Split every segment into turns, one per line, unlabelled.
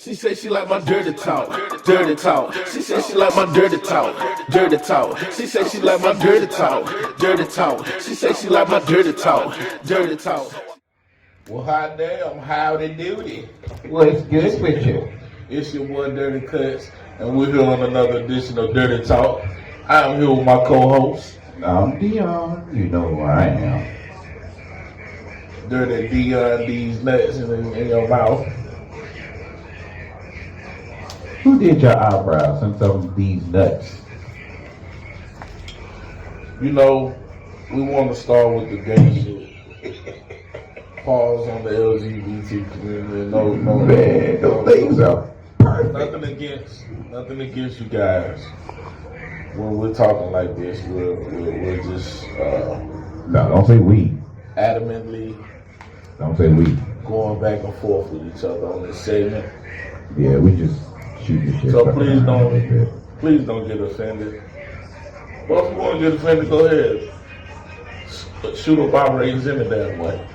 She said she like my dirty talk, dirty talk. She said she like my dirty talk, dirty talk. She said she like my dirty talk, dirty talk. She said she like my dirty talk, dirty talk.
Well, hot damn, howdy doody.
What's good with you?
It's your boy Dirty Cuttz, and we're here on another edition of Dirty Talk. I'm here with my co-host.
I'm Dion. You know who I am.
Dirty Dion these nuts in your mouth.
Who did your eyebrows and some of these nuts?
You know, we want to start with the gay shit. Pause on the LGBT community. No,
Man, those things are perfect.
Nothing against you guys. When we're talking like this, we're just
No, don't say we.
adamantly
Don't say we.
going back and forth with each other on this segment.
Yeah, we just shoot the shit.
So please don't get offended. Well, if you want to get offended, go ahead. But shoot up our ratings in the damn way.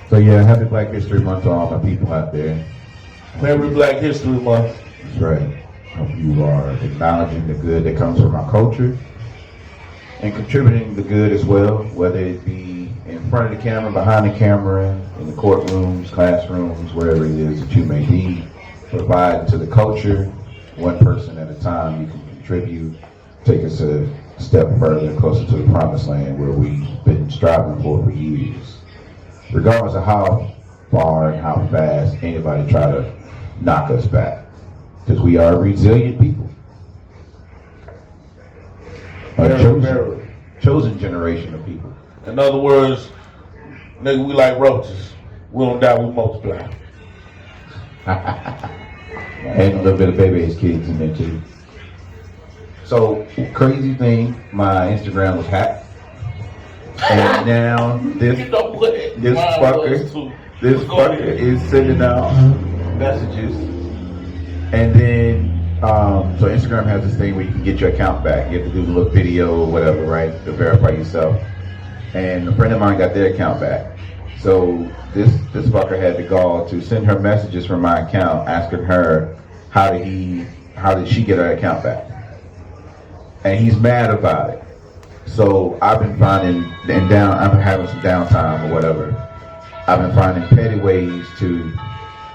So yeah, happy Black History Month to all my people out there.
Merry Black History Month.
That's right. Hope you are acknowledging the good that comes from our culture and contributing the good as well, whether it be in front of the camera, behind the camera, in the courtrooms, classrooms, wherever it is that you may be, providing to the culture, one person at a time. You can contribute, take us a step further, closer to the promised land where we've been striving for years. Regardless of how far and how fast anybody try to knock us back, because we are a resilient people. A chosen generation of people.
In other words, nigga, we like roaches. We don't die, we multiply.
And a little bit of baby-age kids in there too. So, crazy thing, my Instagram was hacked. And now this fucker is sending out messages. And then, so Instagram has this thing where you can get your account back. You have to do the little video or whatever, right, to verify yourself. And a friend of mine got their account back. So this fucker had the gall to send her messages from my account asking her how did she get her account back. And he's mad about it. So I've been finding, I've been having some downtime or whatever. I've been finding petty ways to,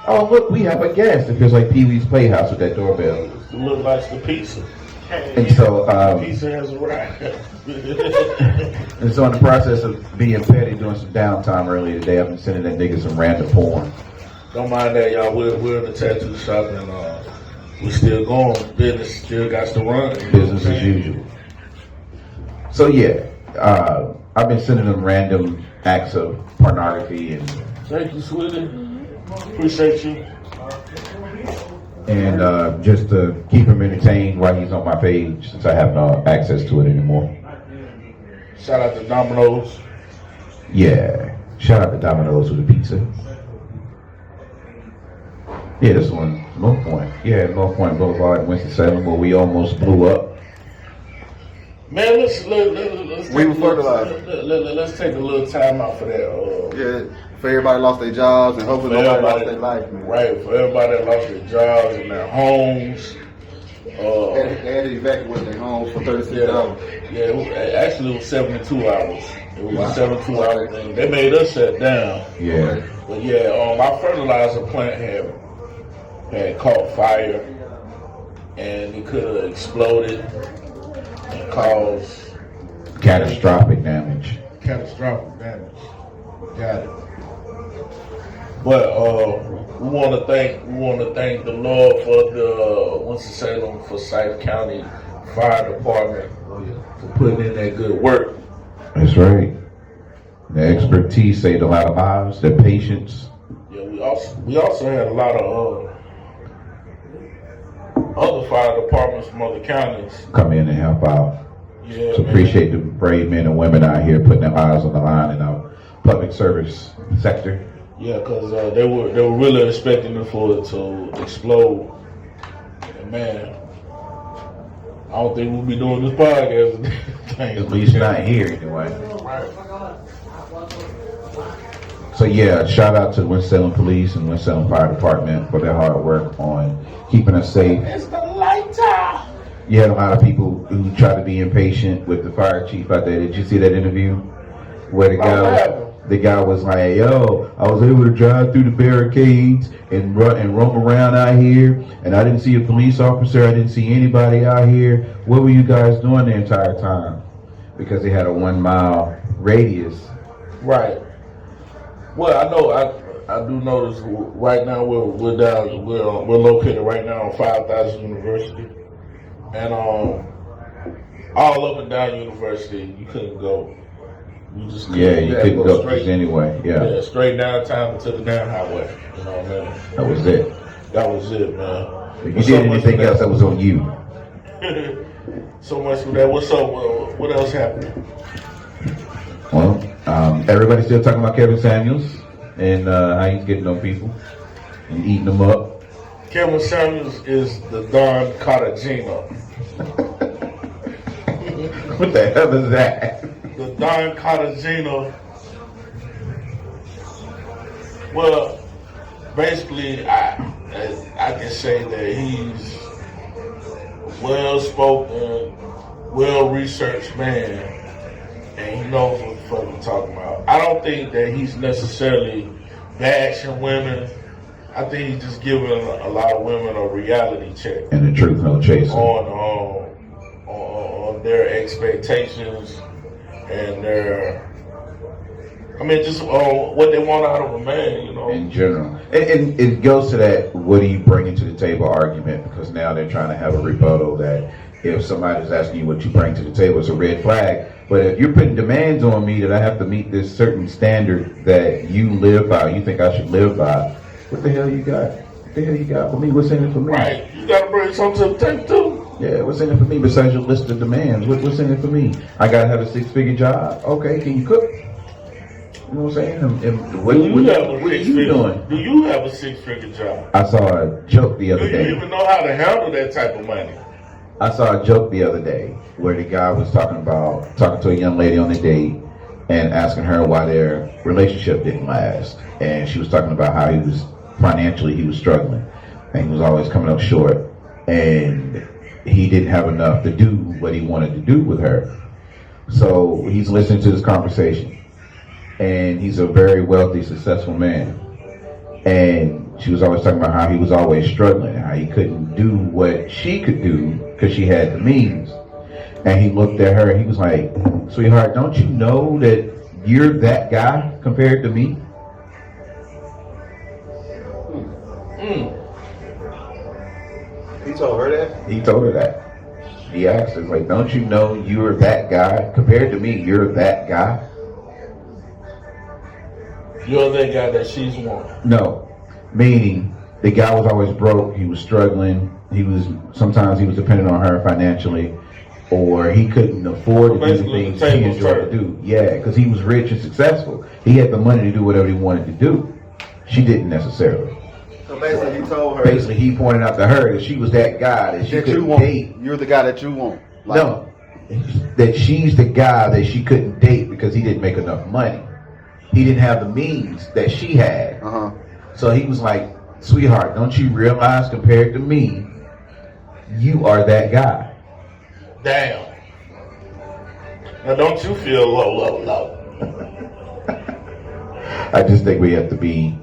oh look, we have a guest. It feels like Pee-wee's Playhouse with that doorbell.
It looks like the pizza.
And so,
pizza has arrived.
And so in the process of being petty, doing some downtime earlier today, I've been sending that nigga some random porn.
Don't mind that, y'all. We're in the tattoo shop and we still going. Business still got to run.
Business as usual. So yeah, I've been sending them random acts of pornography and.
Thank you, sweetie. Appreciate you.
And just to keep him entertained while he's on my page, since I have no access to it anymore.
Shout out to Domino's.
Yeah, shout out to Domino's with the pizza. Yeah, this one, North Point. Yeah, North Point Boulevard in Winston-Salem, where we almost blew up.
Man, let's take a little time out for that.
Yeah, for everybody lost their jobs and hopefully nobody lost their life, man.
Right, for everybody that lost their jobs and their homes.
They had to evacuate their homes for 36 hours.
Yeah, actually it was 72 hours. It was a 72 hour thing. They made us shut down.
Yeah.
But yeah, my fertilizer plant had caught fire and it could have exploded and caused
catastrophic damage.
Got it. But we want to thank the Lord for the Winston-Salem Forsyth County Fire Department for putting in that good work.
That's right. The expertise saved a lot of lives. Their patience.
Yeah, we also had a lot of other fire departments from other counties
come in and help out.
Yeah,
so appreciate the brave men and women out here putting their lives on the line in our public service sector.
Yeah, because they were really expecting for it to explode. And man, I don't think we'll be doing this podcast.
At least not here anyway.
Right.
So yeah, shout out to the Winston-Salem Police and Winston-Salem Fire Department for their hard work on keeping us safe.
It's the lighter.
You had a lot of people who try to be impatient with the fire chief out there. Did you see that interview where the guy was like, "Yo, I was able to drive through the barricades and roam around out here, and I didn't see a police officer. I didn't see anybody out here. What were you guys doing the entire time?" Because they had a 1 mile radius.
Right. Well, I do notice right now we're located right now on 5,000 University, and all up and down University you couldn't go. You just
You couldn't go
straight
just anyway. Yeah,
straight downtown to the down highway. You know what I mean?
that was it.
That was it, man.
If you did anything else, that was on you.
So much for that. What's up? What else happened?
Well, everybody's still talking about Kevin Samuels and how he's getting on people and eating them up.
Kevin Samuels is the Don Cartagena.
What the hell is that?
The Don Cartagena. Well, basically, I can say that he's well-spoken, well-researched man, and he knows what the fuck I'm talking about. I don't think that he's necessarily bashing women. I think he's just giving a lot of women a reality check.
And the truth, no chaser.
On their expectations and just what they want out of a man, you know.
In general. And it goes to that, what are you bringing to the table argument, because now they're trying to have a rebuttal that if somebody's asking you what you bring to the table, it's a red flag. But if you're putting demands on me that I have to meet this certain standard that you live by, you think I should live by, what the hell you got? What the hell you got for me? What's in it for me?
Right. You got to bring something to the table, too.
Yeah, what's in it for me besides your list of demands? What's in it for me? I got to have a 6-figure job. Okay, can you cook? You know what I'm saying? What are you doing?
Do you have a 6-figure job?
I saw a joke the other day.
Do you even know how to handle that type of money?
I saw a joke the other day where the guy was talking to a young lady on a date and asking her why their relationship didn't last. And she was talking about how he was struggling and he was always coming up short. And he didn't have enough to do what he wanted to do with her. So he's listening to this conversation. And he's a very wealthy, successful man. And she was always talking about how he was always struggling and how he couldn't do what she could do because she had the means. And he looked at her and he was like, "Sweetheart, don't you know that you're that guy compared to me?"
He told her that?
He told her that. He asked her, like, "Don't you know you're that guy? Compared to me, you're that guy?"
You're that guy that she's wanting.
No. Meaning, the guy was always broke, he was struggling, sometimes he was dependent on her financially, or he couldn't afford to do the things he enjoyed to do. Yeah, because he was rich and successful. He had the money to do whatever he wanted to do. She didn't necessarily.
So basically, he told her.
Basically, he pointed out to her that she was that guy that she couldn't date.
You're the guy that you want.
No, that she's the guy that she couldn't date because he didn't make enough money. He didn't have the means that she had. So he was like, "Sweetheart, don't you realize compared to me, you are that guy?"
Damn. Now don't you feel low?
I just think we have to be.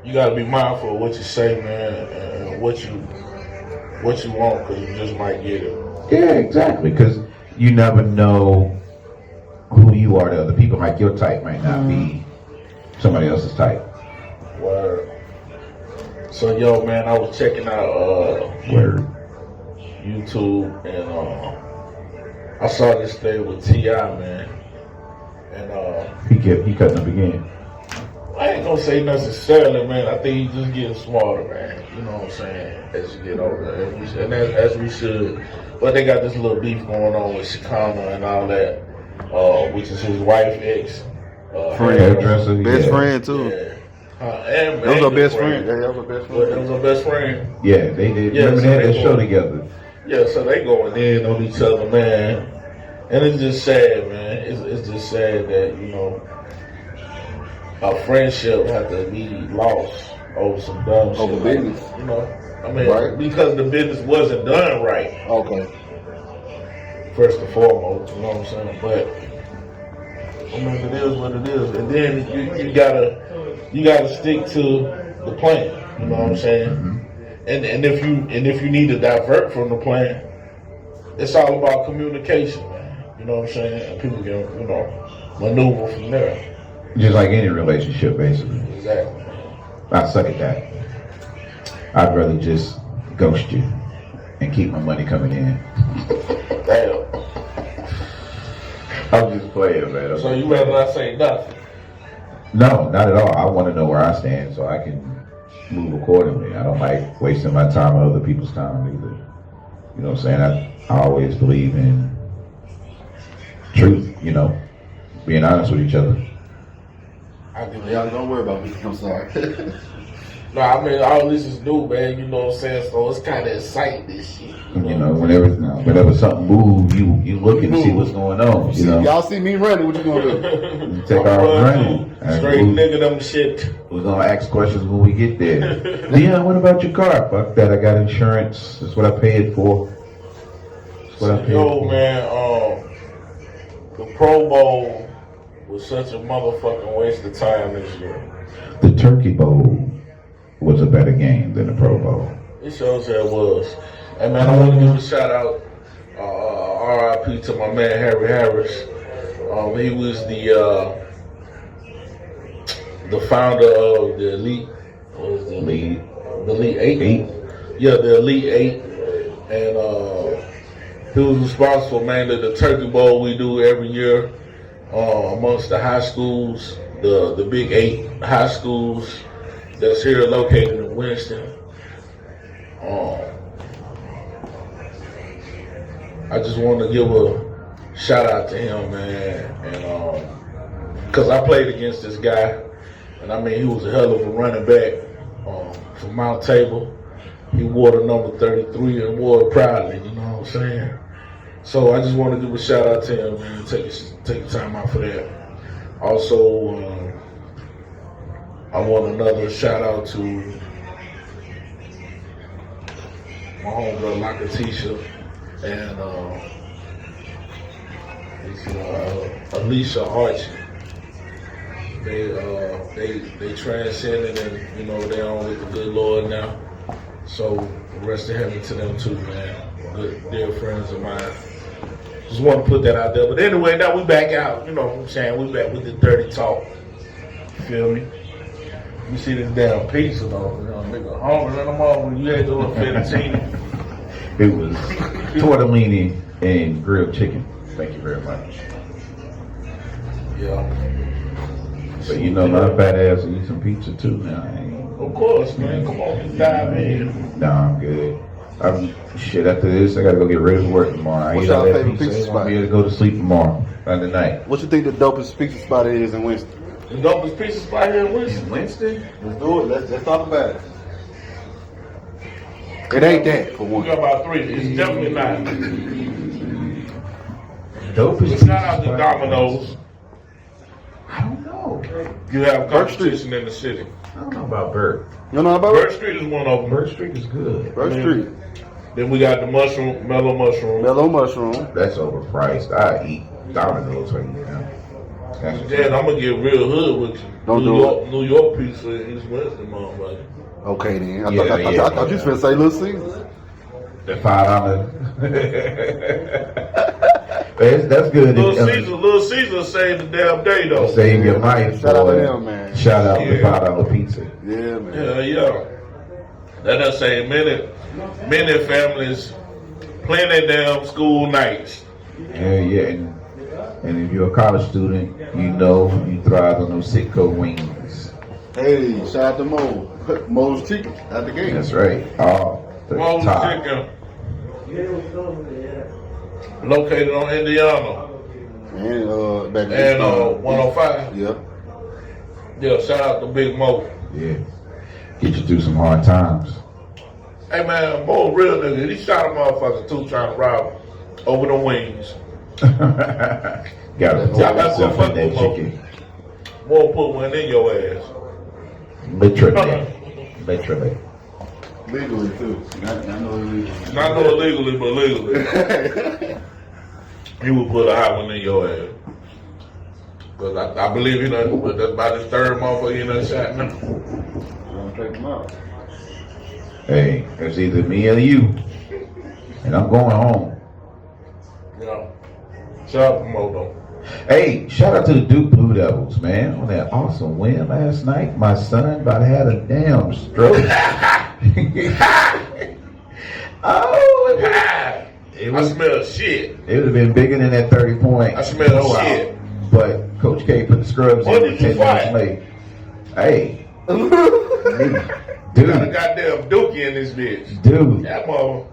You gotta be mindful of what you say, man, and what you want, because you just might get it.
Yeah, exactly. Because you never know who you are to other people. Like your type might not be somebody else's type.
Word. So yo, man, I was checking out YouTube, and I saw this thing with T.I., man, and
he cutting up again.
I ain't gonna say necessarily, man. I think he's just getting smarter, man. You know what I'm saying? As you get older, and as we should. But they got this little beef going on with Chicana and all that, which is his wife, ex.
Hairdresser.
Best friend, too.
Yeah.
That was her best friend. Yeah, that was her best friend.
That was her best friend.
Yeah, they did.
Yeah,
remember
so
they had that
they
show
going-
together.
Yeah, so they going in on each other, man. And it's just sad, man. It's just sad that, you know, a friendship have to be lost over some dumb shit.
Over business.
You know, I mean,
Right.
because the business wasn't done right,
Okay.
first and foremost, you know what I'm saying? But, I mean, it is what it is. And then you gotta stick to the plan, you know what I'm saying? And if you need to divert from the plan, it's all about communication, man. You know what I'm saying? And people can, maneuver from there.
Just like any relationship, basically.
Exactly.
I suck at that. I'd rather just ghost you and keep my money coming in.
Damn.
I'm just playing, man.
So you rather not say nothing?
No, not at all. I want to know where I stand so I can move accordingly. I don't like wasting my time or other people's time either. You know what I'm saying? I always believe in truth, being honest with each other.
I give
Y'all don't worry about me. I'm sorry.
No, I mean, all this is new, man. You know what I'm saying? So it's kind of exciting, this shit.
Whenever something moves, you look and see what's going on.
Y'all see me running, what you gonna do?
You take our running.
Straight nigga them shit.
We're gonna ask questions when we get there. Dion, what about your car? Fuck that, I got insurance. That's what I paid for. That's what I paid for.
Man, the Pro Bowl was such a motherfucking waste of time this year.
The Turkey Bowl was a better game than the Pro Bowl.
It shows that it was. And man, I want to give a shout out, RIP to my man Harry Harris. He was the founder of the Elite. What was the Elite? The Elite 8. Yeah, the Elite 8. And he was responsible mainly the Turkey Bowl we do every year amongst the high schools, the big 8 high schools that's here located in Winston. I just want to give a shout out to him, man, and because I played against this guy, and I mean he was a hell of a running back from Mount Tabor. He wore the number 33 and wore it proudly. You know what I'm saying? So I just want to give a shout out to him, man. Take the time out for that. Also, I want another shout out to my homegirl Lakatisha and Alicia Archie. They transcended and they're on with the good Lord now. So rest in heaven to them too, man. Good dear friends of mine. Just want to put that out there. But anyway, now we back out. You know what I'm saying? We back with the dirty talk. You feel me? You see this damn pizza though, nigga hungry than them all when you had the little fettuccine.
It was tortellini and grilled chicken. Thank you very much.
Yeah.
But my fat ass will eat some pizza too now.
Of course, man. Come on, just dive in.
Nah, I'm good. After this, I gotta go get ready for work tomorrow. I
What's
eat all
y'all
that
favorite pizza
pizza.
spot?
I'll be able to go to sleep tomorrow, Sunday night.
What you think the dopest pizza spot is in Winston?
The dopest pizza spot here in Winston.
Winston?
Let's do it. Let's talk about it. It ain't that for
We
one.
got about 3. It's definitely not.
Dopest
Shout out to Domino's.
I don't know.
You have competition in the city.
I don't know about Burt.
You know about
Bird Street is one of them.
Burt Street is good.
First Street?
Then we got the mellow mushroom.
Mellow mushroom.
That's overpriced. I eat Domino's right now.
Then I'm gonna get real hood with you.
Don't
New
do
York, New York pizza in East Winston, motherfucker.
Okay then. I
Yeah,
thought you was finna say Little Caesars.
The $5. That's good.
Little Caesar saved the damn day though.
Save your life.
Shout out to
boy.
them, man.
Shout out to
Yeah.
$5 pizza.
Yeah, man.
Yeah. That does say many families plan their damn school nights.
Yeah. And if you're a college student, you thrive on those Sitco wings.
Hey, shout out to Mo. Mo's Chicken at the game.
That's right. Oh, the
Mo's
top.
Chicken. Located on Indiana.
And back
And 105.
Yeah.
Yeah, shout out to Big Mo.
Yeah. Get you through some hard times.
Hey man, Mo a real nigga. He shot a motherfucker too trying to rob him over the wings.
Gotta protect
Y'all got
yourself
some
in that
fucking
chicken.
won't put one in your ass.
Literally. Literally.
Legally too. Not illegally.
Not no illegally, but legally. He would put a hot one in your ass. Cause I believe he done, but that's about his third motherfucker he done shot now.
I'm gonna take them out.
Hey, it's either me or you. And I'm going home.
Yeah. Shout out to Moto.
Hey, shout out to the Duke Blue Devils, man, on that awesome win last night. My son about had a damn stroke.
I smell shit.
It would have been bigger than that 30 point.
I smell shit.
But Coach K put the scrubs
What
in
did you
10 minutes late. Hey. Dude.
Got a goddamn dookie in this bitch.
Dude.
That mother.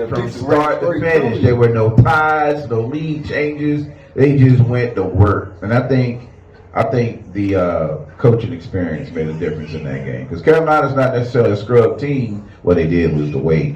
From start to finish, there were no ties, no lead changes. They just went to work. And I think the coaching experience made a difference in that game. Because Carolina's not necessarily a scrub team. What they did was the wake.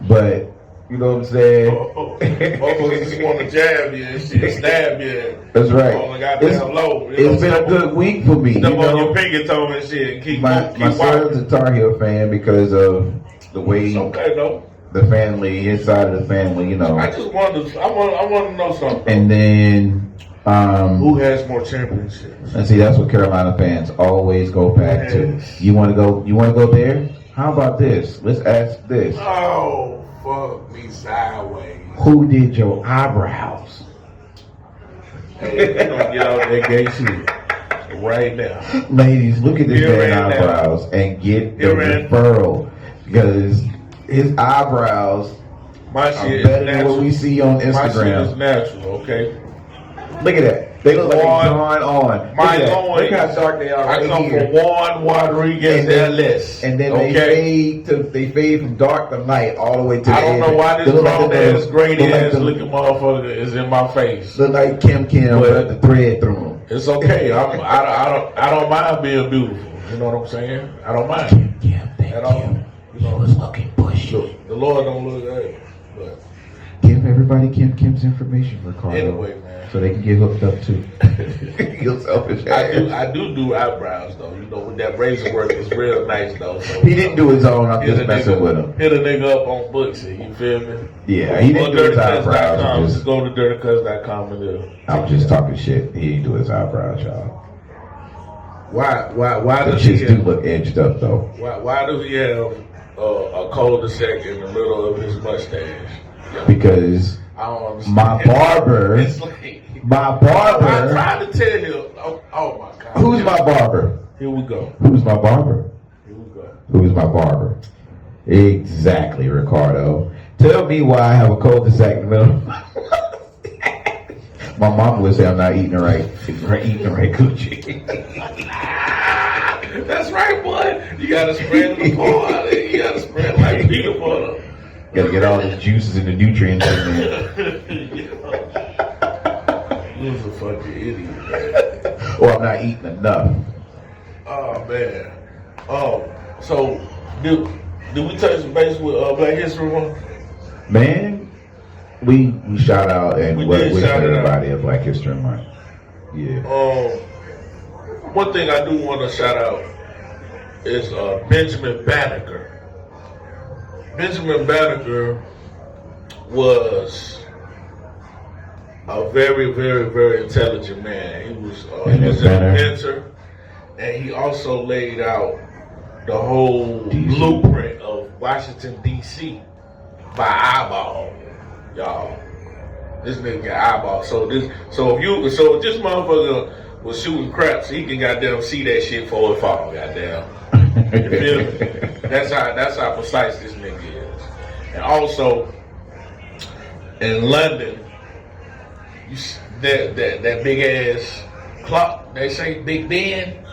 But, you know what I'm saying?
Motherfuckers just want to jab you and shit, stab you.
That's right.
On the goddamn low.
It's been a good week for me.
Step on your pinky toe and shit and keep
my son's a Tar Heel fan because of the way
it's okay though.
The family, his side of the family, you know.
I just wanted to, I want to know something.
And then
who has more championships?
And see, that's what Carolina fans always go back to. You want to go there? How about this? Let's ask this.
Oh, fuck me sideways.
Who did your eyebrows?
Hey, we're gonna get out that gay shit right now.
Ladies, look at this man's eyebrows and get the referral. Because his eyebrows
are
better than what we see on Instagram.
My shit is natural, okay?
Look at that. They look like they're drawn on.
Look
how dark they are right
I come
here.
from Juan Rodriguez LS.
And then they fade from dark to light all the way to
I don't know why this long ass, great ass looking motherfucker is in my face.
Look like Kim with the thread through them.
It's okay. I don't mind being beautiful. You know what I'm saying? I don't mind.
Kim,
at all.
He was looking bushy.
The Lord don't look at it. But
give everybody Kim's information, Ricardo.
Anyway, man.
So they can get hooked up too. You're selfish.
I do eyebrows though. You know, with that razor work is real nice though. So,
he didn't do his own. I'm just messing with him.
Hit a nigga up on Booksy. You feel me?
Yeah, he didn't do his eyebrows.
Just go to dirtycuts.com and do.
I'm just talking shit. He didn't do his eyebrows, y'all.
Why
does he do look edged up though?
Why does he have a cul-de-sac in the middle of his mustache?
Because
I don't understand.
my barber.
I'm trying to tell you. Oh my God.
Who's my barber?
Here we go.
Who's my barber?
Here we go.
Who's my barber? Exactly, Ricardo. Tell me why I have a cul-de-sac in the middle of my My mom would say I'm not eating the right coochie.
That's right, boy. You gotta spread the corn. You gotta spread like peanut butter.
Gotta get all the juices and the nutrients in there.
You're a fucking idiot.
Or I'm not eating enough.
Oh man. So do we touch base with Black History Month?
Man, we shout out and wish everybody a Black History Month. Yeah.
One thing I do want to shout out is Benjamin Banneker. Benjamin Banneker was a very, very, very intelligent man. He was an inventor, and he also laid out the whole blueprint of Washington D.C. by eyeball, y'all. This nigga got eyeball. So if this motherfucker was shooting craps, he can goddamn see that shit before it fall, goddamn. You feel me? That's how precise this nigga is. And also in London, that big ass clock, they say Big Ben.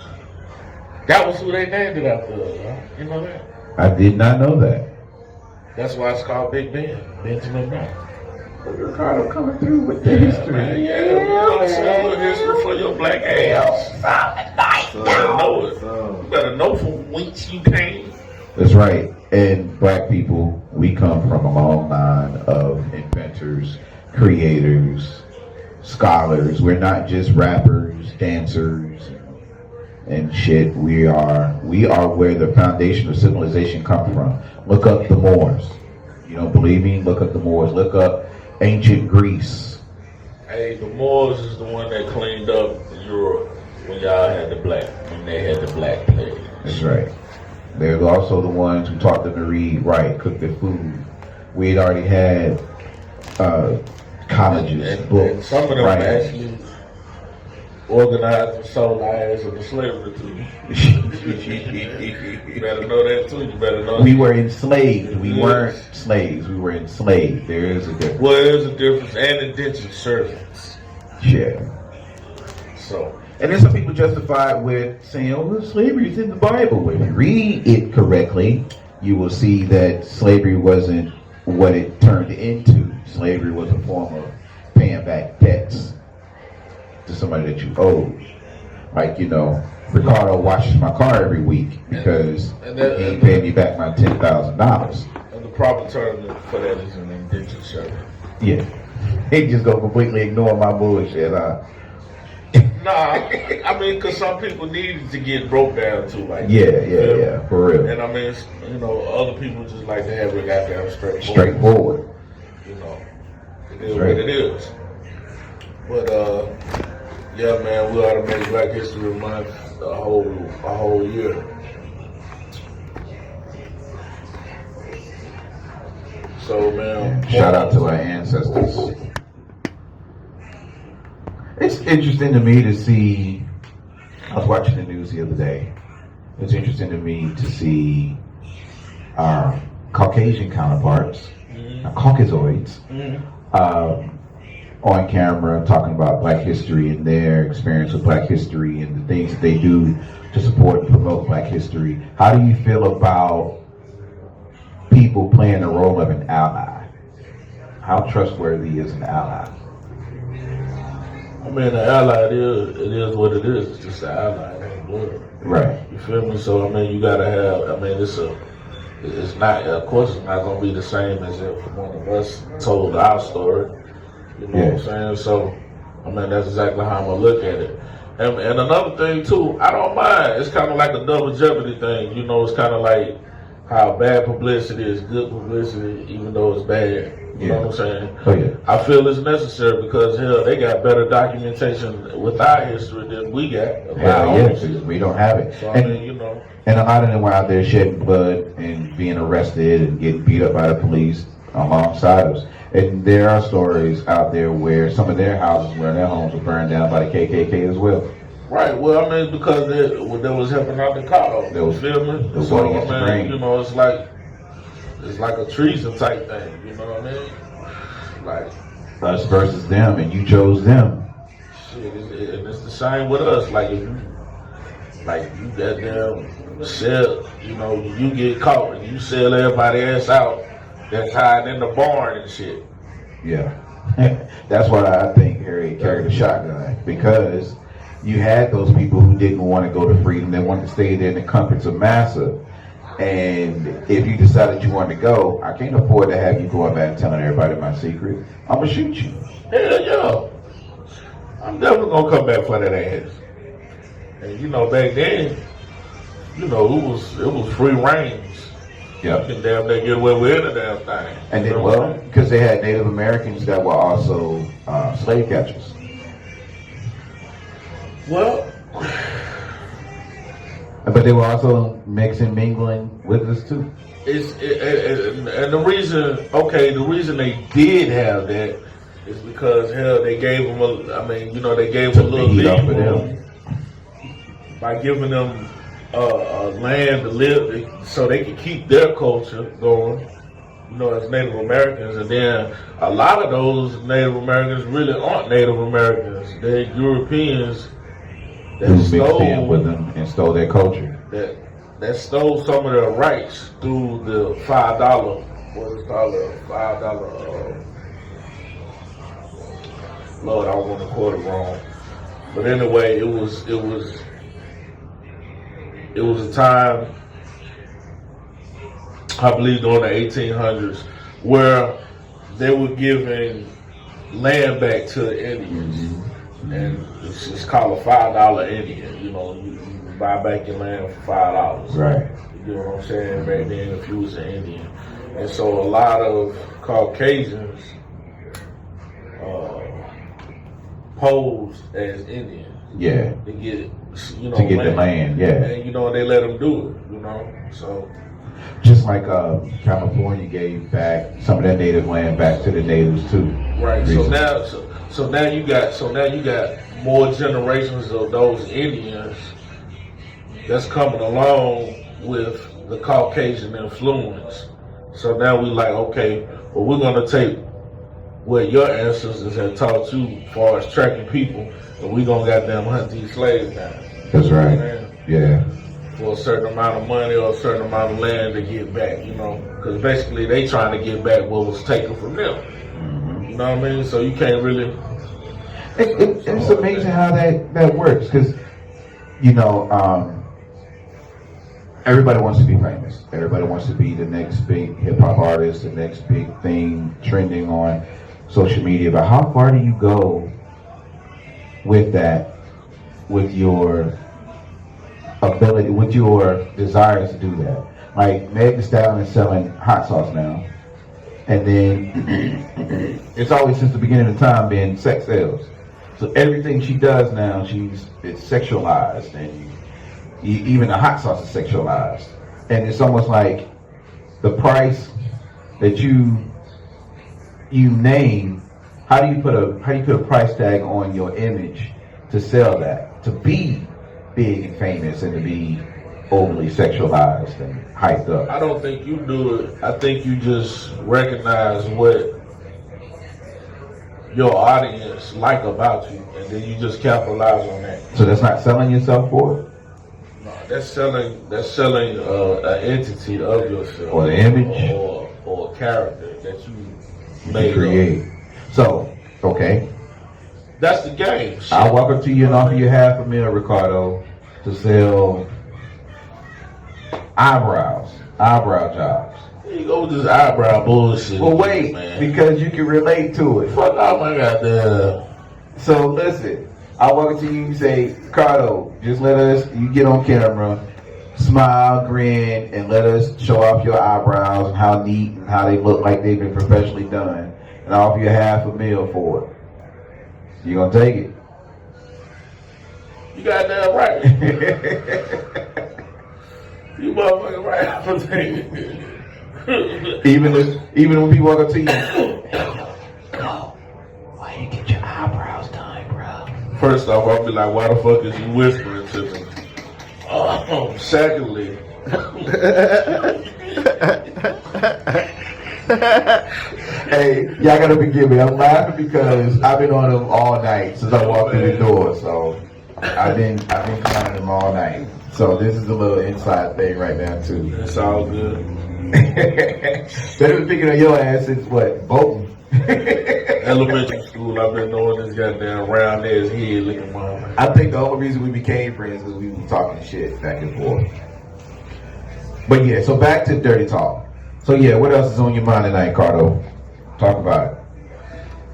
That was who they named it after. Huh? You know that?
I did not know that.
That's why it's called Big Ben. Benjamin Banneker.
Ricardo coming through with the history.
Man, history for your black ass. You better know it. You better know from whence you came.
That's right. And black people, we come from a long line of inventors, creators, scholars. We're not just rappers, dancers, and shit. We are where the foundation of civilization comes from. Look up the Moors. You don't believe me? Look up the Moors. Look up ancient Greece.
Hey, the Moors is the one that cleaned up Europe when y'all had when they had the Black Plague.
That's right. They're also the ones who taught them to read, write, cook their food. We had already had colleges, books,
and some of them
writing.
actually organized and sold our ass into slavery too. You better know that too. You better know.
We were enslaved. We weren't slaves. We were enslaved. There is a difference.
Well, there's a difference, and indentured servants.
Yeah.
So.
And then some people justify it with saying, "Oh, well, slavery is in the Bible." If you read it correctly, you will see that slavery wasn't what it turned into. Slavery was a form of paying back debts to somebody that you owed. Like, Ricardo washes my car every week because he ain't paying me back my $10,000.
And the proper term for that is an indentured servant.
Yeah. He just gonna completely ignore my bullshit, huh?
Nah, I mean, because some people need to get broke down too. Like,
yeah, for real.
And I mean, other people just like to have it goddamn
straightforward.
It is what it is. But yeah, man, we ought to make Black History Month a whole year. So, man,
shout out to our ancestors. It's interesting to me to see. I was watching the news the other day. It's interesting to me to see our Caucasian counterparts, our Caucasoids, on camera talking about Black history and their experience with Black history and the things that they do to support and promote Black history. How do you feel about people playing the role of an ally? How trustworthy is an ally?
I mean, an ally, it is what it is. It's just an ally. It ain't blood.
Right.
You feel me? So, I mean, you gotta have, it's not, of course, it's not gonna be the same as if one of us told our story. You know what I'm saying? So, I mean, that's exactly how I'm gonna look at it. And another thing too, I don't mind. It's kind of like a double jeopardy thing. It's kind of like how bad publicity is good publicity, even though it's bad. You know what I'm saying?
Oh, yeah. I
feel it's necessary because hell, they got better documentation with our history than we got.
We don't have it.
So,
and,
I mean,
and a lot of them were out there shedding blood and being arrested and getting beat up by the police alongside us. And there are stories out there where some of their houses, where their homes were burned down by the KKK as well.
Right. Well, I mean, because they was helping out the cause.
They was
filming.
So, I mean,
it's like a treason type thing. You know what I mean? Like
us versus them, and you chose them.
Shit, and it's the same with us. Like if you goddamn sell, you get caught and you sell everybody else out that's hiding in the barn and shit.
Yeah. That's why I think Harry carried a shotgun, because you had those people who didn't want to go to freedom. They wanted to stay there in the comforts of Massa. And if you decided you wanted to go, I can't afford to have you going back and telling everybody my secret. I'm going to shoot you.
Hell yeah. I'm definitely going to come back for that ass. And back then, it was free range.
Yep.
You can damn near get away with any damn thing.
And then, because they had Native Americans that were also slave catchers.
Well,
but they were also mixing, mingling with us too.
And the reason they did have that is because they gave them they gave them a little leeway by giving them land to live, so they could keep their culture going. As Native Americans, and then a lot of those Native Americans really aren't Native Americans. They're Europeans that
who mixed in with them and stole their culture.
That stole some of their rights through the $5. What is called a $5? Lord, I don't want to quote it wrong, but anyway, it was a time, I believe during the 1800s, where they were giving land back to the Indians. And it's called a $5 Indian. buy back your land for $5.
Right.
You know what I'm saying? Back then, if you was an Indian. And so a lot of Caucasians posed as Indians.
Yeah.
To get, you know,
To get the land, yeah.
And, you know, they let them do it, you know? So.
Just like California gave back some of that native land back to the natives too.
Right.
Recently.
So now you got more generations of those Indians that's coming along with the Caucasian influence. So now we like, okay, well, we're gonna take what your ancestors had taught you as far as tracking people, and we gonna goddamn hunt these slaves now.
That's right. Yeah.
For a certain amount of money or a certain amount of land to get back, you know, because basically they trying to get back what was taken from them.
Mm-hmm.
You know what I mean? So you can't really.
It's amazing how that works because, you know, everybody wants to be famous. Everybody wants to be the next big hip hop artist, the next big thing trending on social media. But how far do you go with that, with your ability, with your desires to do that? Like Meg Thee Stallion is selling hot sauce now, and then it's always since the beginning of time been sex sales. So everything she does now, it's sexualized, and even the hot sauce is sexualized, and it's almost like the price that you name. How do you put a price tag on your image to sell that, to be big and famous and to be overly sexualized and hyped up?
I don't think you do it. I think you just recognize what your audience like about you, and then you just capitalize on that.
So that's not selling yourself for it?
No, that's selling an entity of yourself,
Or the image,
or a character that you
made create. Up. So, okay.
That's the game. Shit.
I'll walk up to you and offer you $500,000, Ricardo, to sell eyebrow jobs.
Here you go with this eyebrow bullshit.
Well, wait,
man.
because you can relate to it.
Fuck off, my goddamn.
So listen, I walk up to you and say, Ricardo, just you get on camera, smile, grin, and let us show off your eyebrows and how neat and how they look like they've been professionally done. And I'll offer you $500,000 for it. You gonna take it?
You goddamn right. You motherfucking right. I'm gonna take it.
even when people walk up to you, no, why you get your eyebrows done, bro?
First off, I'll be like, why the fuck is you whispering to me? Secondly,
hey, y'all gotta forgive me. I'm laughing because I've been on them all night since I walked through the door. So I've been clowning them all night. So this is a little inside thing right now too.
It's all good.
They've been picking on your ass since what? Bolton.
Elementary school, I've been knowing this goddamn round ass head looking mama.
I think the only reason we became friends was we were talking shit back and forth. But yeah, so back to Dirty Talk. So yeah, what else is on your mind tonight, Cardo? Talk about it.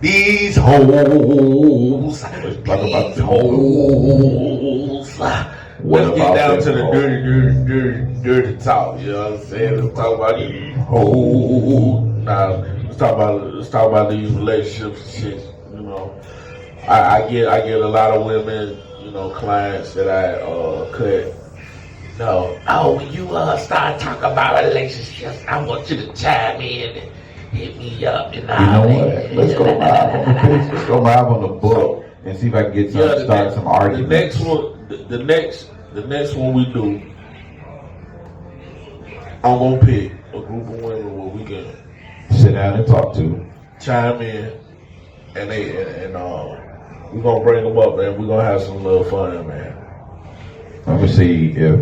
These hoes.
Let's talk about the
hoes. Let's get down to the dirty talk. You know what I'm saying? Let's talk about these hoes. Now, let's talk about these relationships and shit. You know, I get a lot of women, you know, clients that I cut. No. Oh, when you start talking about relationships, I want you to chime in and hit me up.
You know what? Let's go live on the page. Let's go live on the book and see if I can get some arguments.
The next one we do, I'm gonna pick a group of women where we can
sit down and talk to,
chime in, and we're gonna bring them up, man. We're gonna have some little fun, man.
Let me see if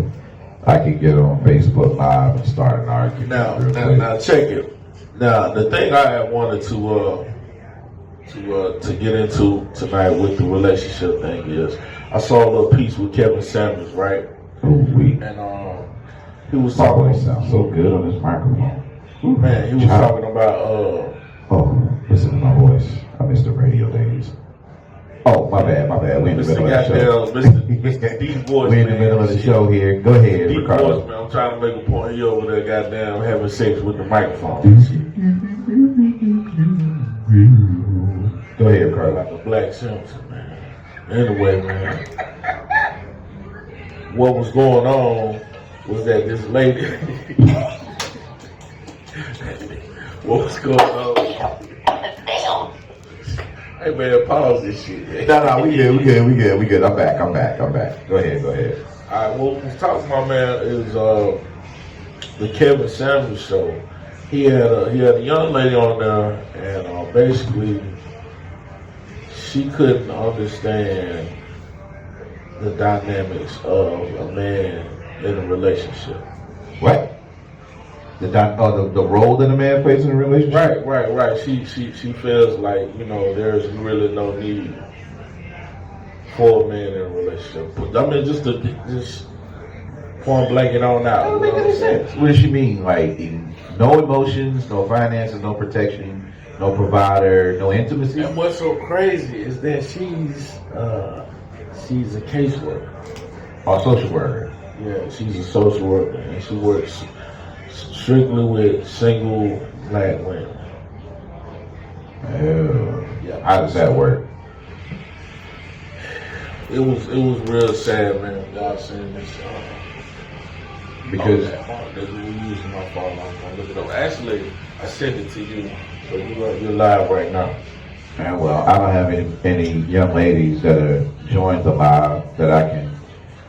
I can get on Facebook Live and start an argument.
Now, check it. Now, the thing I had wanted to get into tonight with the relationship thing is, I saw a little piece with Kevin Samuels, right? And he was talking.
My voice sounds so good on this microphone.
Man, he was talking about.
Oh, listen to my voice. I miss the radio days. Oh, my bad. We're in the middle of the show.
Mr. Deep Voice,
We're in the middle of the show here. Go ahead,
Deep
Ricardo.
Voice, man. I'm trying to make a point. You over there, goddamn, having sex with the microphone.
Go ahead, Ricardo.
Like a Black Simpson, man. Anyway, man. What was going on was that this lady. What was going on? Hey man, pause this shit.
No, we good. I'm back. Go ahead.
Alright, what we was talking about, man, is the Kevin Samuels show. He had a young lady on there, and basically she couldn't understand the dynamics of a man in a relationship.
What? The role that a man plays in a relationship?
Right. She feels like, there's really no need for a man in a relationship. But, I mean, just point blank it on out.
That don't make any sense. What does she mean? Like, no emotions, no finances, no protection, no provider, no intimacy?
And what's so crazy is that she's a caseworker.
Or social worker?
Yeah, she's a social worker, and she works strictly with single black women.
Oh.
Yeah.
How does that work?
It was real sad, man. God saying this.
Because
We're using my phone. I'm gonna look it up. Actually, I sent it to you, so you're live right now.
And well, I don't have any young ladies that are joined the live that I can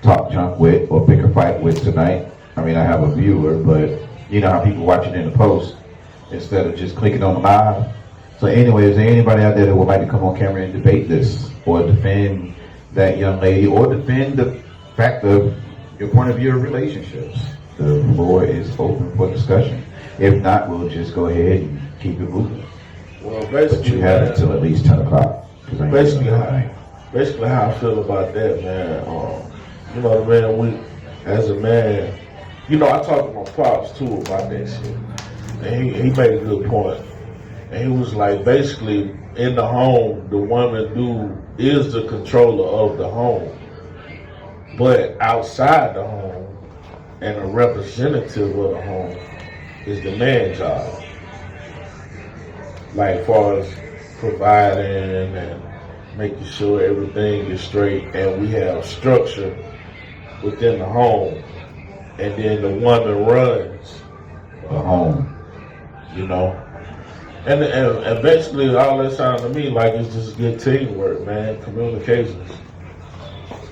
talk junk with or pick a fight with tonight. I mean, I have a viewer, but you know how people watch it in the post instead of just clicking on the live. So anyway, is there anybody out there that would like to come on camera and debate this or defend that young lady or defend the fact of your point of view of relationships? The floor is open for discussion. If not, we'll just go ahead and keep it moving.
Well,
But
basically,
you have until at least 10 o'clock.
Basically how I feel about that, man. Man, as a man, I talked to my pops too about that shit. And he made a good point. And he was like, basically, in the home, the woman is the controller of the home. But outside the home, and a representative of the home is the man's job. Like, as far as providing and making sure everything is straight, and we have structure within the home, and then the woman runs
The home.
And basically all that sounds to me like it's just good teamwork, man, communications.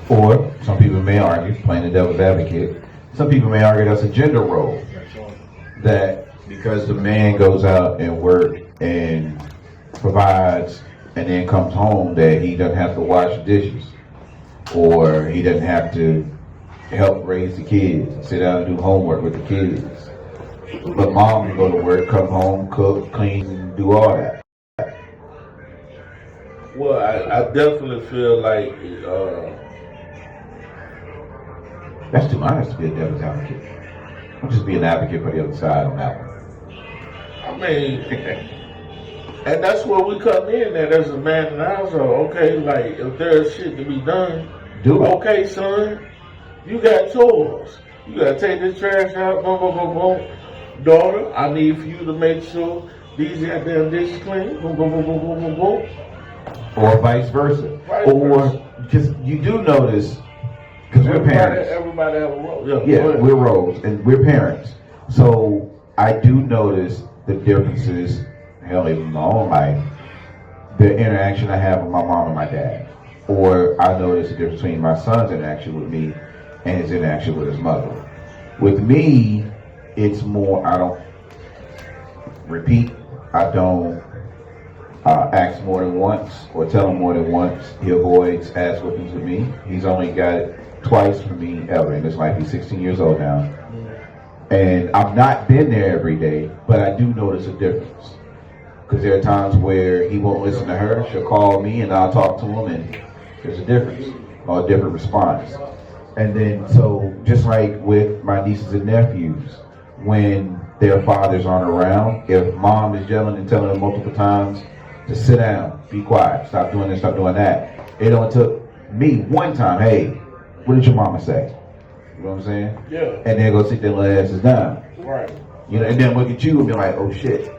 Or some people may argue, playing the devil's advocate, some people may argue that's a gender role. That because the man goes out and works and provides and then comes home, that he doesn't have to wash dishes or he doesn't have to help raise the kids, sit down and do homework with the kids. But mom can go to work, come home, cook, clean, and do all that.
Well, I definitely feel like
That's too honest to be a devil's advocate. I'm just being an advocate for the other side on that one.
I mean, and that's where we come in at as a man in the household. Okay, like if there's shit to be done,
Do it.
okay, son, you got chores. You gotta take this trash out, boom, boom, boom, boom. Daughter, I need for you to make sure these goddamn dishes clean, boom, boom, boom, boom, boom, boom, boom.
Or vice versa. Because you do notice, because we're parents.
Everybody have a role.
Yeah, we're roles and we're parents. So I do notice the differences, hell, even in my own life, the interaction I have with my mom and my dad. Or I notice the difference between my son's interaction with me and his interaction with his mother. With me, it's more, I don't repeat, I don't ask more than once or tell him more than once. He avoids ass whippings with me. He's only got it twice for me ever in his life. He's 16 years old now. And I've not been there every day, but I do notice a difference. Because there are times where he won't listen to her. She'll call me and I'll talk to him and there's a difference or a different response. And then, so just like with my nieces and nephews, when their fathers aren't around, if mom is yelling and telling them multiple times to sit down, be quiet, stop doing this, stop doing that, It only took me one time, hey, what did your mama say? You know what I'm saying?
Yeah.
And then go sit their little asses down.
Right.
You know, and then look at you and be like, oh shit.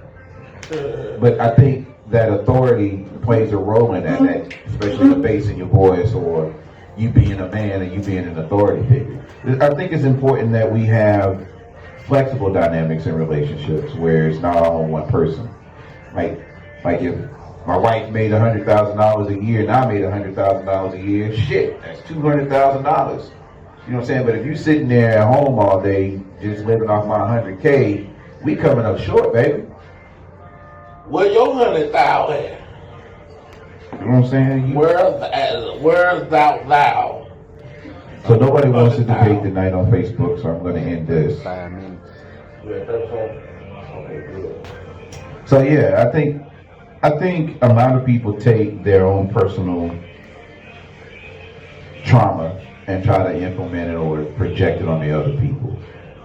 But I think that authority plays a role in that especially the base in your voice or you being a man and you being an authority figure. I think it's important that we have flexible dynamics in relationships where it's not all on one person. Like if my wife made $100,000 a year and I made $100,000 a year, shit, that's $200,000. You know what I'm saying? But if you sitting there at home all day just living off my 100K, we coming up short, baby.
Where your 100,000 at?
You know what I'm saying?
Where's thou?
So nobody wants to debate tonight on Facebook, so I'm going to end this.
5 minutes.
Yeah, that's all. Okay, good.
So yeah, I think a lot of people take their own personal trauma and try to implement it or project it on the other people.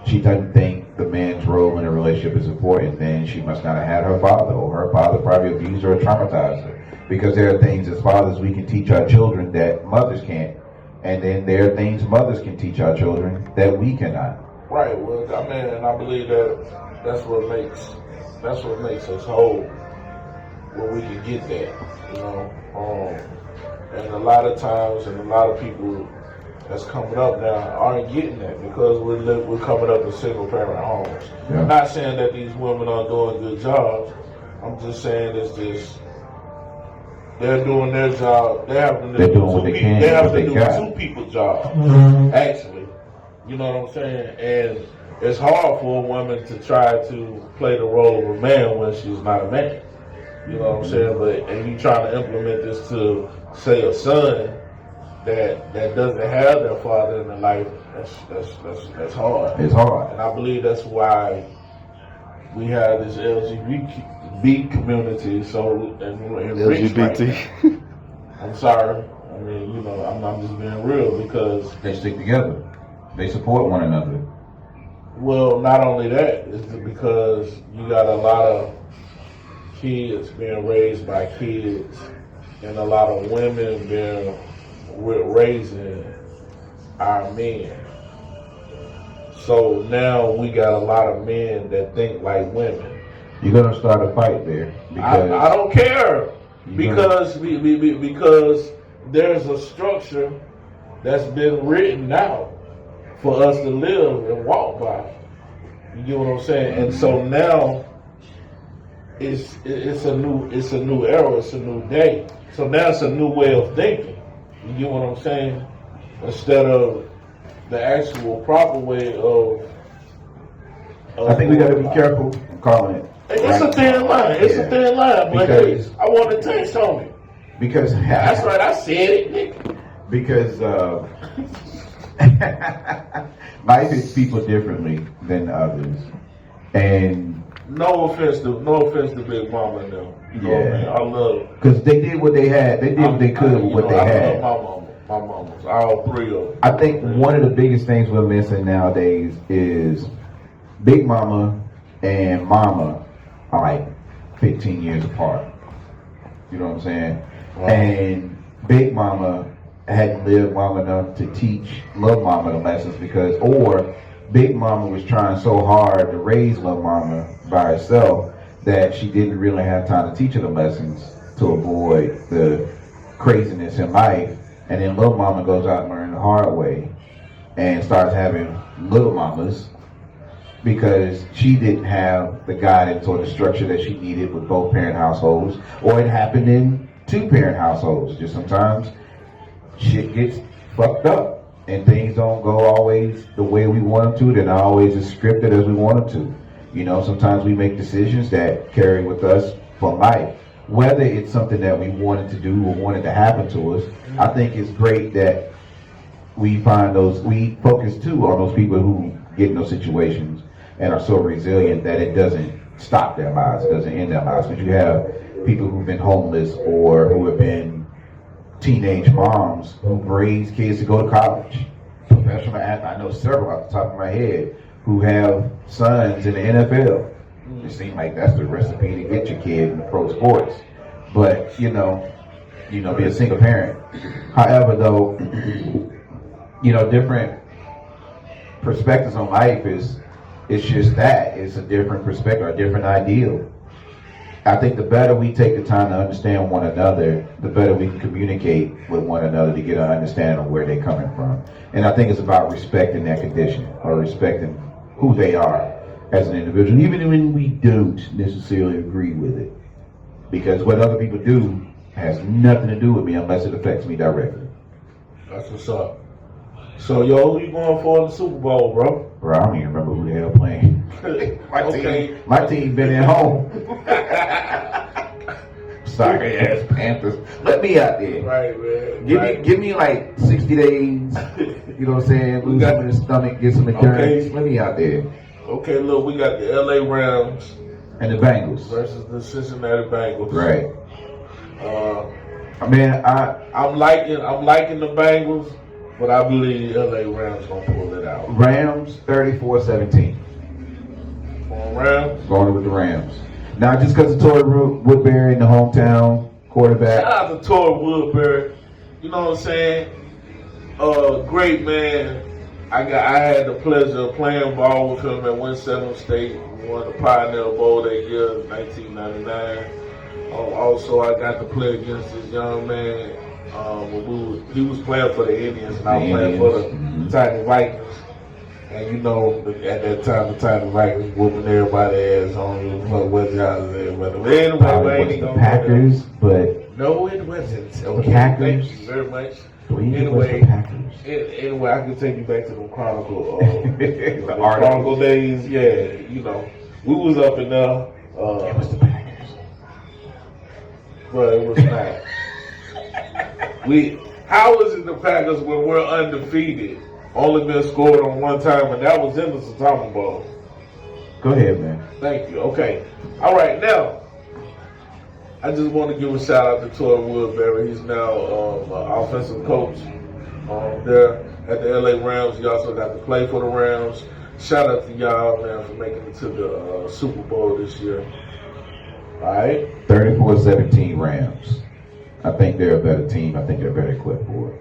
She doesn't think the man's role in a relationship is important, then she must not have had her father, or her father probably abused her or traumatized her. Because there are things as fathers we can teach our children that mothers can't, and then there are things mothers can teach our children that we cannot.
Right. Well, I mean, and I believe that that's what makes us whole when we can get that, you know. And a lot of times, and a lot of people that's coming up now aren't getting that because we're coming up in single parent homes.
Yeah.
I'm not saying that these women are doing good jobs. I'm just saying it's just they're doing their job. They're having to do
what they
two
can,
people. They have
what
to
they
do
got.
two people's jobs, actually. You know what I'm saying? And it's hard for a woman to try to play the role of a man when she's not a man. You know what I'm saying? But and you trying to implement this to say a son that doesn't have their father in their life, that's hard.
It's hard.
And I believe that's why we have this LGBT community so enriched right
LGBT.
now. I'm sorry. I mean, you know, I'm just being real because
They stick together. They support one another.
well, not only that, it's because you got a lot of kids being raised by kids and a lot of women being raising our men. So now we got a lot of men that think like women.
You're gonna start a fight there because
I don't care because because there's a structure that's been written out for us to live and walk by. You get what I'm saying? And so now it's a new era, it's a new day. So now it's a new way of thinking. You get what I'm saying? Instead of the actual proper way of
I think we gotta be careful calling it.
It's a thin line. It's a thin line. But hey,
Because-
I want to taste on it.
Because
That's right. I said it, nigga.
because life hits people differently than others, and
No offense to Big Mama and them. You know what I mean?
Yeah.
I love.
because they did what they had, they did what they could with what they
I
had.
love my mamas, all three of them.
I think one of the biggest things we're missing nowadays is Big Mama and Mama are like 15 years apart. You know what I'm saying?
Right.
And Big Mama hadn't lived long enough to teach Lil Mama the lessons or Big Mama was trying so hard to raise Lil Mama by herself that she didn't really have time to teach her the lessons to avoid the craziness in life. And then Lil Mama goes out and learns the hard way and starts having Little Mamas because she didn't have the guidance or the structure that she needed with both parent households, or it happened in 2-parent households. Just sometimes shit gets fucked up and things don't go always the way we want them to. They're not always as scripted as we want them to. You know, sometimes we make decisions that carry with us for life. Whether it's something that we wanted to do or wanted to happen to us, I think it's great that we focus too on those people who get in those situations and are so resilient that it doesn't stop their lives, it doesn't end their lives. But you have people who've been homeless or who have been teenage moms who've raised kids to go to college. Professional athletes, I know several off the top of my head who have sons in the NFL. It seems like that's the recipe to get your kid in the pro sports. But, you know, be a single parent. However, though, different perspectives on life it's just that. It's a different perspective, a different ideal. I think the better we take the time to understand one another, the better we can communicate with one another to get an understanding of where they're coming from. And I think it's about respecting their condition or respecting who they are as an individual, even when we don't necessarily agree with it. Because what other people do has nothing to do with me unless it affects me directly.
That's what's up. So, who you going for in the Super Bowl, bro?
Bro, I don't even remember who the hell playing. My team been at home. Sorry ass Panthers. Let me out there.
Right, man.
Give me like 60 days. You know what I'm saying? Lose some in the stomach, get some endurance. Let me out there.
Okay, look, we got the LA Rams
and the Bengals
versus the Cincinnati Bengals.
Right.
I'm liking the Bengals, but I believe LA Rams gonna pull it out.
Rams 34-17.
Rams?
Going with the Rams. Not just because of Torrey Woodbury in the hometown quarterback.
Shout out to Torrey Woodbury. You know what I'm saying? Great man. I had the pleasure of playing ball with him at Winston State. We won the Pioneer Bowl that year, 1999. Also, I got to play against this young man. He was playing for the Indians, and I was playing for the Titan Vikings. And at that time, the Titan Vikings whooping everybody's ass on what y'all say. But anyway,
the Packers, but
no, it wasn't.
The Packers.
Thank you very much.
Anyway,
I can take you back to the Chronicle. The Chronicle days, yeah. We was up in there.
It was the Packers.
But it was not. How is it the Packers when we're undefeated? Only been scored on one time, and that was in the Satama Bowl.
Go ahead, man.
Thank you. Okay. All right, now, I just want to give a shout out to Torrey Woodbury. He's now offensive coach there at the LA Rams. He also got to play for the Rams. Shout out to y'all, man, for making it to the Super Bowl this year. All right?
34-17 Rams. I think they're a better team. I think they're better equipped for it.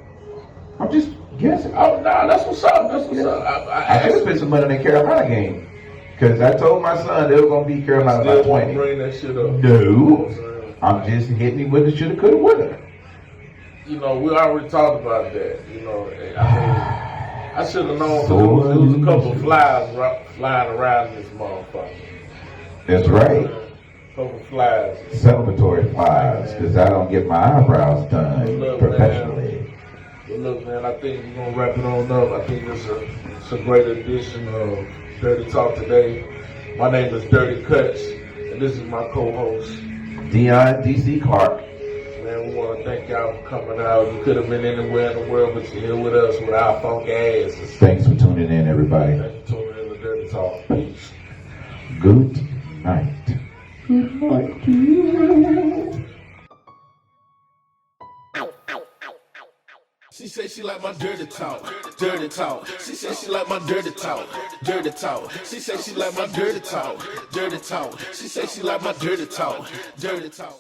I'm just guessing.
Oh, no, that's what's up. That's what's up.
I should spend some money on that Carolina game. Because I told my son they were going to beat Carolina by 20.
Bring that shit up.
No. I'm just hitting him with the shoulda, coulda, woulda.
We already talked about that. I should have known because there was a couple of flies flying around this motherfucker.
That's right.
A couple of flies.
Celebratory flies, because I don't get my eyebrows done professionally.
But look, man, I think we're going to wrap it on up. I think it's a great edition of Dirty Talk today. My name is Dirty Cuttz, and this is my co-host,
Dion DC Clark.
Man, we want to thank y'all for coming out. You could have been anywhere in the world, but you're here with us with our funky asses.
Thanks for tuning in, everybody.
Thanks for tuning in to Dirty Talk. Peace.
Good night. Good night to you.
She said she like my dirty talk, dirty talk. She said she like my dirty talk, dirty talk. She said she like my dirty talk, dirty talk. She said she like my dirty talk, dirty talk.